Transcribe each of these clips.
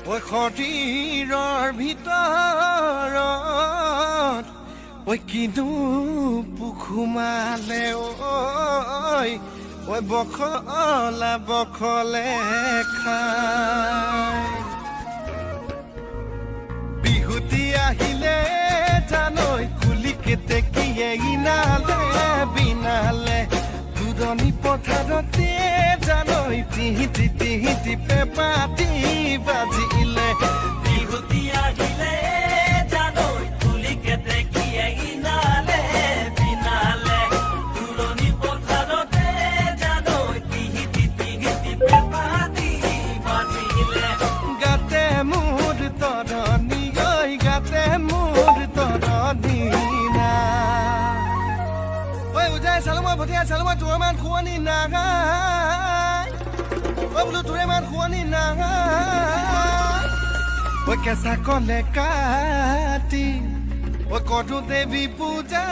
ঐ শৰীৰৰ ভিতৰত ঐ কিনো পুখুমালে ঐ বখলা বখলে খাই বিহুতি আহিলে জানৈ কুলি কেতেকীয়ে ইনালে বিনালে দুৰণি পথাৰতে জানৈ তিহিতি তিহিতি পেপাতি বাজিলে বিহুতি আহিলে জানৈ কুলি কেতেকীয়ে ইনালে বিনালে দুৰণি পথাৰতে জানৈ তিহিতি তিহিতি পেপাতি বাজিলে গাতে মোৰ তৰণি ঐ গাতে মোৰ তৰণি না ঐ উজাই চালমা ভটিয়া চালমা তোৰ মান খুৱনি নাগাই ঐ বোলো তোৰে মান খুৱনি নাগাই ঐ কেঁচা কলে কাটি ঐ কঠু দেৱী পূজা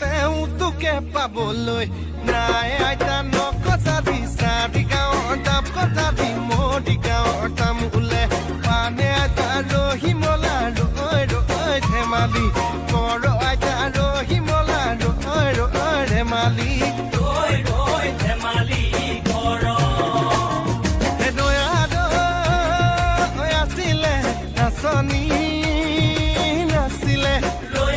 তেওঁ তোকে পাবলৈ নাই আইতা নকচা দি চাৰি গাঁৱৰ তাপ কথা দি মৰি গাঁৱৰ তাম ওলে পানে আইতা ৰহিমলা ৰৈ ৰৈ ধেমালি কৰ আইতা ৰহিমলা ৰৈ ৰৈ ধেমালি ৰৈ ৰৈ ধেমালি কৰ আছিলে নাচনী নাছিলে ৰৈ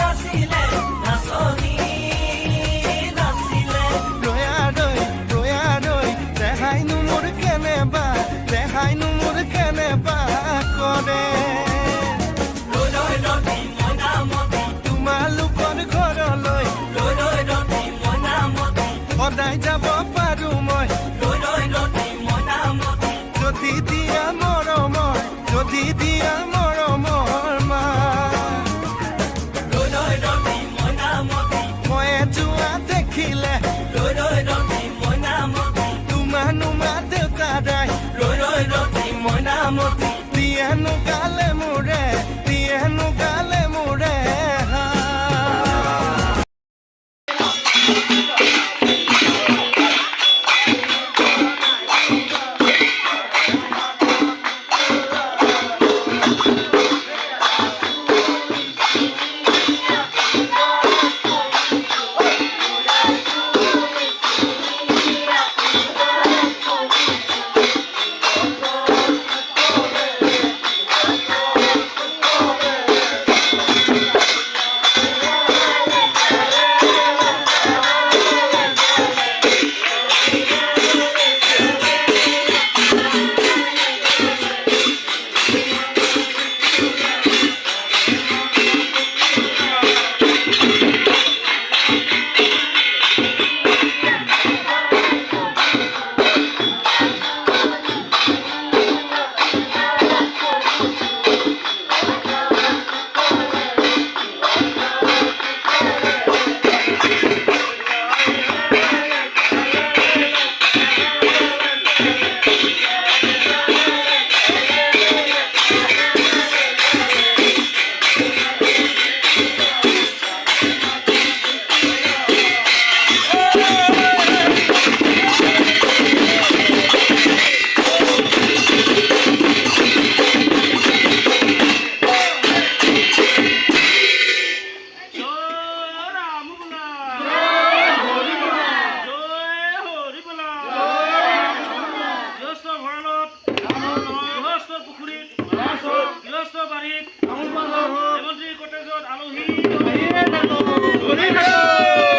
আছিলে নাচনী নাছিলে ৰৈ দেখাইনো মোৰ কেনেবা কৰে ৰৈ ৰৈ ৰতি মইনামতি তোমালোকৰ ঘৰলৈ ৰৈ ৰৈ ৰতি মইনামতি সদায় যাব পাৰো মই ৰৈ ৰৈ ৰতি মইনামতি যদি দিয়া মৰমৰ মা ৰৈ ৰৈ ৰতি মইনামতি মই যোৱা দেখিলে ৰৈ ৰৈ ৰতি মইনামতি তোমা দেউতাৰাই ৰৈ ৰৈ ৰতি মইনামতি দিয়েনো গালে মোৰে আলহী